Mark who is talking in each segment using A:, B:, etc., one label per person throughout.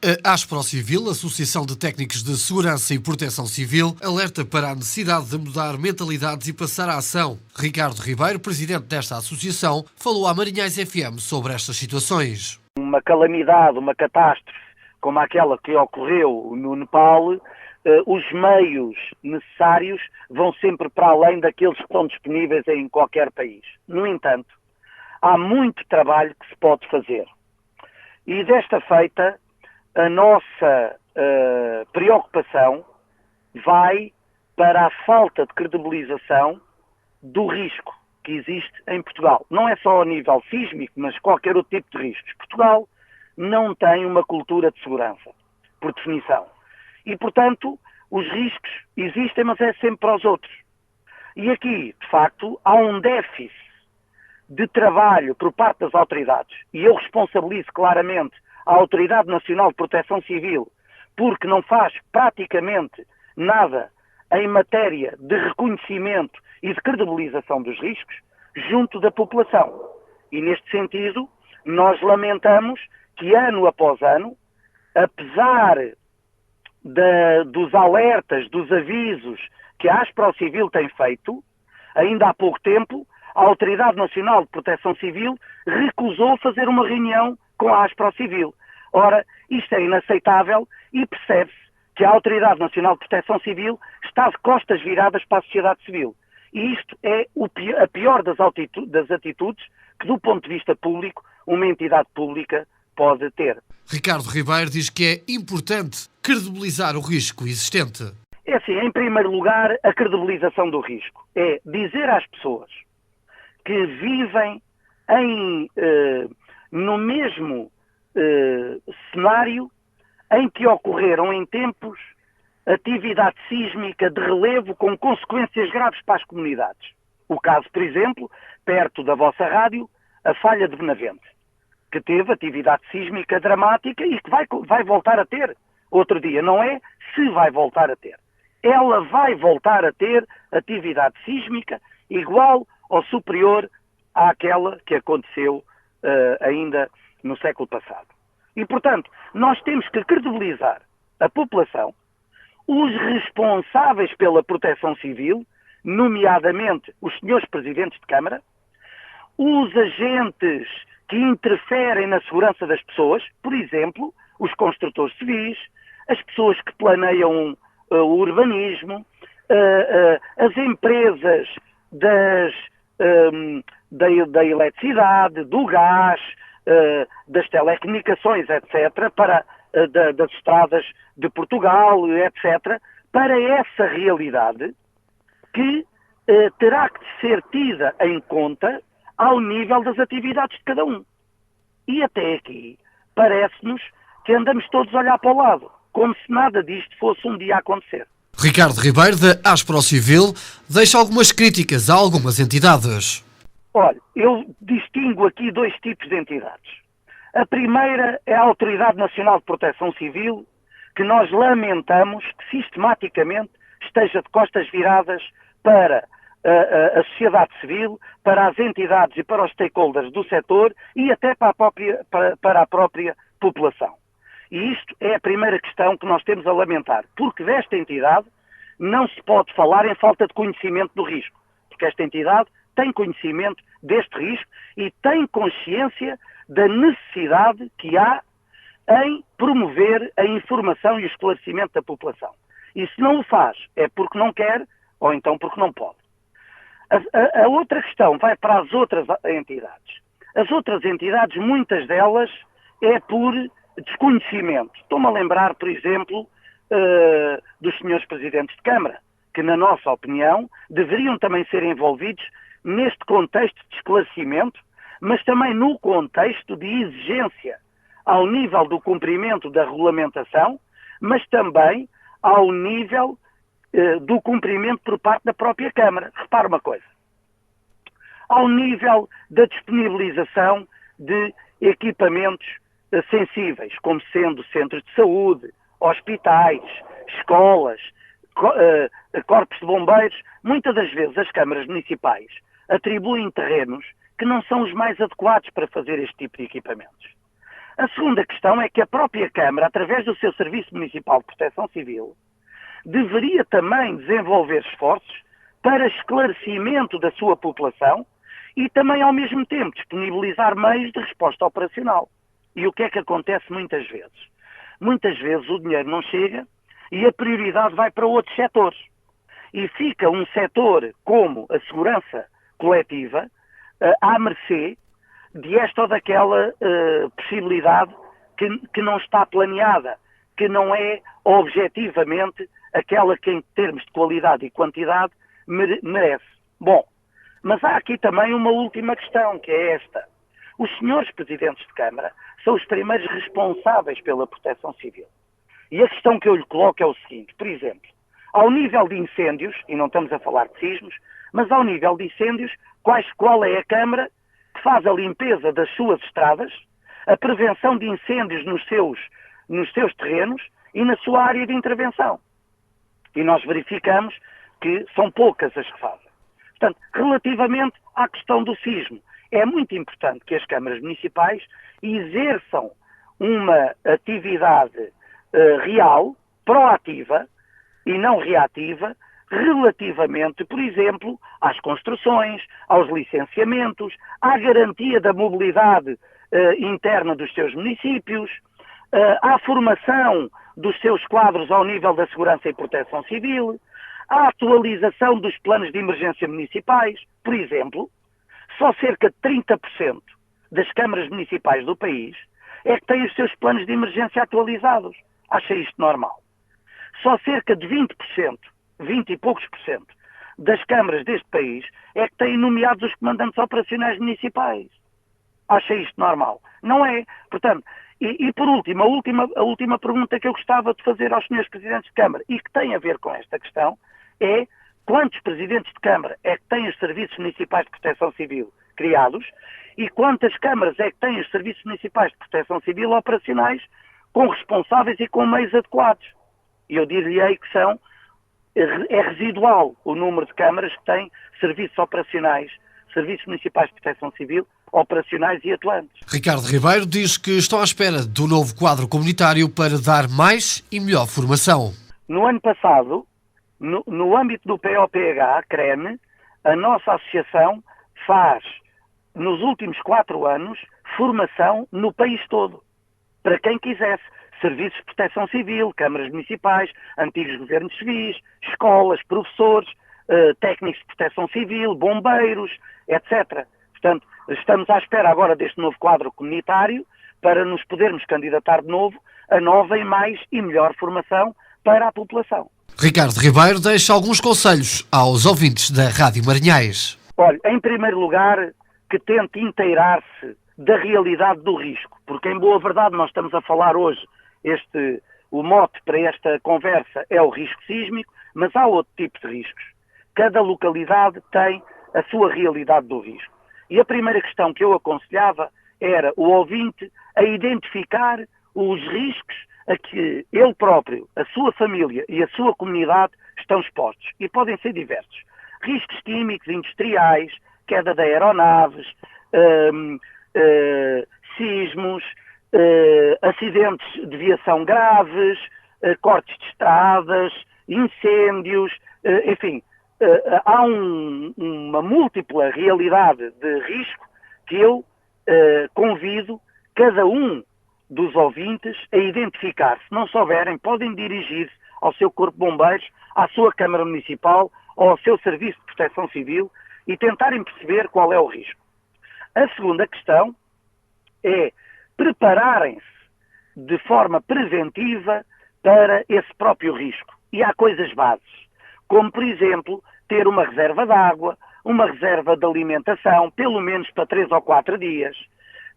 A: A AsproCivil, Associação de Técnicos de Segurança e Proteção Civil, alerta para a necessidade de mudar mentalidades e passar à ação. Ricardo Ribeiro, presidente desta associação, falou à Marinhais FM sobre estas situações.
B: Uma calamidade, uma catástrofe como aquela que ocorreu no Nepal, os meios necessários vão sempre para além daqueles que estão disponíveis em qualquer país. No entanto, há muito trabalho que se pode fazer. E desta feita, a nossa preocupação vai para a falta de credibilização do risco que existe em Portugal. Não é só ao nível sísmico, mas qualquer outro tipo de riscos. Portugal não tem uma cultura de segurança, por definição. E, portanto, os riscos existem, mas é sempre para os outros. E aqui, de facto, há um déficit de trabalho por parte das autoridades. E eu responsabilizo claramente a Autoridade Nacional de Proteção Civil, porque não faz praticamente nada em matéria de reconhecimento e de credibilização dos riscos junto da população. E neste sentido, nós lamentamos que ano após ano, apesar dos alertas, dos avisos que a AsproCivil tem feito, ainda há pouco tempo, a Autoridade Nacional de Proteção Civil recusou fazer uma reunião com a AsproCivil. Ora, isto é inaceitável e percebe-se que a Autoridade Nacional de Proteção Civil está de costas viradas para a sociedade civil. E isto é a pior das atitudes que, do ponto de vista público, uma entidade pública pode ter.
A: Ricardo Ribeiro diz que é importante credibilizar o risco existente.
B: É assim, em primeiro lugar, a credibilização do risco. É dizer às pessoas que vivem no mesmo cenário em que ocorreram em tempos atividade sísmica de relevo com consequências graves para as comunidades. O caso, por exemplo, perto da vossa rádio, a Falha de Benavente, que teve atividade sísmica dramática e que vai voltar a ter outro dia. Não é se vai voltar a ter. Ela vai voltar a ter atividade sísmica igual ou superior àquela que aconteceu ainda no século passado. E, portanto, nós temos que credibilizar a população, os responsáveis pela proteção civil, nomeadamente os senhores presidentes de Câmara, os agentes que interferem na segurança das pessoas, por exemplo, os construtores civis, as pessoas que planeiam o urbanismo, as empresas da eletricidade, do gás, das telecomunicações, etc., das estradas de Portugal, etc., para essa realidade que terá que ser tida em conta ao nível das atividades de cada um. E até aqui parece-nos que andamos todos a olhar para o lado, como se nada disto fosse um dia a acontecer.
A: Ricardo Ribeiro, da AsproCivil, deixa algumas críticas a algumas entidades.
B: Olha, eu distingo aqui dois tipos de entidades. A primeira é a Autoridade Nacional de Proteção Civil, que nós lamentamos que sistematicamente esteja de costas viradas para a sociedade civil, para as entidades e para os stakeholders do setor e até para a própria população. E isto é a primeira questão que nós temos a lamentar, porque desta entidade não se pode falar em falta de conhecimento do risco, porque esta entidade tem conhecimento deste risco e tem consciência da necessidade que há em promover a informação e o esclarecimento da população. E se não o faz, é porque não quer ou então porque não pode. A outra questão vai para as outras entidades. As outras entidades, muitas delas, é por desconhecimento. Estou-me a lembrar, por exemplo, dos senhores presidentes de Câmara, que, na nossa opinião, deveriam também ser envolvidos neste contexto de esclarecimento, mas também no contexto de exigência ao nível do cumprimento da regulamentação, mas também ao nível do cumprimento por parte da própria Câmara. Repara uma coisa. Ao nível da disponibilização de equipamentos sensíveis, como sendo centros de saúde, hospitais, escolas, corpos de bombeiros, muitas das vezes as câmaras municipais atribuem terrenos que não são os mais adequados para fazer este tipo de equipamentos. A segunda questão é que a própria Câmara, através do seu Serviço Municipal de Proteção Civil, deveria também desenvolver esforços para esclarecimento da sua população e também, ao mesmo tempo, disponibilizar meios de resposta operacional. E o que é que acontece muitas vezes? Muitas vezes o dinheiro não chega e a prioridade vai para outros setores. E fica um setor como a segurança coletiva à mercê de esta ou daquela possibilidade que não está planeada, que não é objetivamente aquela que em termos de qualidade e quantidade merece. Bom, mas há aqui também uma última questão, que é esta. Os senhores presidentes de Câmara são os primeiros responsáveis pela proteção civil. E a questão que eu lhe coloco é o seguinte, por exemplo, ao nível de incêndios, e não estamos a falar de sismos, mas ao nível de incêndios, qual é a Câmara que faz a limpeza das suas estradas, a prevenção de incêndios nos seus terrenos e na sua área de intervenção? E nós verificamos que são poucas as que fazem. Portanto, relativamente à questão do sismo, é muito importante que as câmaras municipais exerçam uma atividade real, proativa e não reativa, relativamente, por exemplo, às construções, aos licenciamentos, à garantia da mobilidade interna dos seus municípios, à formação dos seus quadros ao nível da segurança e proteção civil, à atualização dos planos de emergência municipais. Por exemplo, só cerca de 30% das câmaras municipais do país é que têm os seus planos de emergência atualizados. Acha isto normal? Só cerca de 20%, 20 e poucos por cento, das câmaras deste país é que têm nomeados os comandantes operacionais municipais. Acha isto normal? Não é. Portanto, e por último, a última pergunta que eu gostava de fazer aos senhores presidentes de Câmara, e que tem a ver com esta questão, é quantos presidentes de Câmara é que têm os serviços municipais de proteção civil criados e quantas câmaras é que têm os serviços municipais de proteção civil operacionais com responsáveis e com meios adequados. E eu dir-lhe-ei que é residual o número de câmaras que têm serviços operacionais, serviços municipais de proteção civil operacionais e atuantes.
A: Ricardo Ribeiro diz que estão à espera do novo quadro comunitário para dar mais e melhor formação.
B: No ano passado, no âmbito do POPH, CREN, a nossa associação faz, nos últimos 4 anos, formação no país todo, para quem quisesse. Serviços de proteção civil, câmaras municipais, antigos governos civis, escolas, professores, técnicos de proteção civil, bombeiros, etc. Portanto, estamos à espera agora deste novo quadro comunitário para nos podermos candidatar de novo a nova e mais e melhor formação para a população.
A: Ricardo Ribeiro deixa alguns conselhos aos ouvintes da Rádio Marinhais.
B: Olha, em primeiro lugar, que tente inteirar-se da realidade do risco, porque em boa verdade nós estamos a falar hoje, o mote para esta conversa é o risco sísmico, mas há outro tipo de riscos. Cada localidade tem a sua realidade do risco. E a primeira questão que eu aconselhava era o ouvinte a identificar os riscos a que ele próprio, a sua família e a sua comunidade estão expostos. E podem ser diversos. Riscos químicos, industriais, queda de aeronaves, sismos, acidentes de viação graves, cortes de estradas, incêndios, enfim, há uma múltipla realidade de risco que eu convido cada um dos ouvintes a identificar. Se não souberem, podem dirigir-se ao seu corpo de bombeiros, à sua Câmara Municipal ou ao seu Serviço de Proteção Civil e tentarem perceber qual é o risco. A segunda questão é prepararem-se de forma preventiva para esse próprio risco. E há coisas bases, como, por exemplo, ter uma reserva de água, uma reserva de alimentação, pelo menos para 3 ou 4 dias,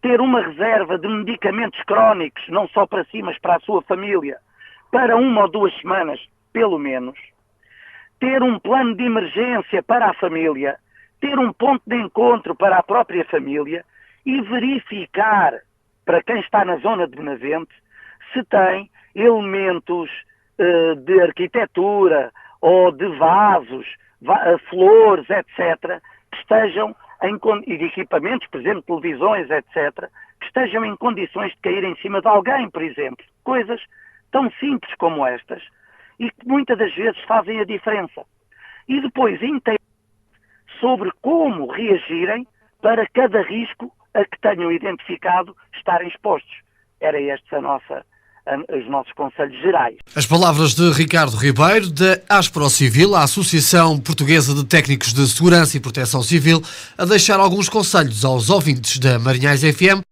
B: ter uma reserva de medicamentos crónicos, não só para si, mas para a sua família, para 1 ou 2 semanas, pelo menos, ter um plano de emergência para a família, ter um ponto de encontro para a própria família e verificar, para quem está na zona de Benavente, se tem elementos de arquitetura ou de vasos, flores, etc., que estejam e de equipamentos, por exemplo, televisões, etc., que estejam em condições de cair em cima de alguém, por exemplo. Coisas tão simples como estas e que muitas das vezes fazem a diferença. E depois entender sobre como reagirem para cada risco a que tenham identificado estarem expostos. Era estes os nossos conselhos gerais.
A: As palavras de Ricardo Ribeiro, da AsproCivil, a Associação Portuguesa de Técnicos de Segurança e Proteção Civil, a deixar alguns conselhos aos ouvintes da Marinhais FM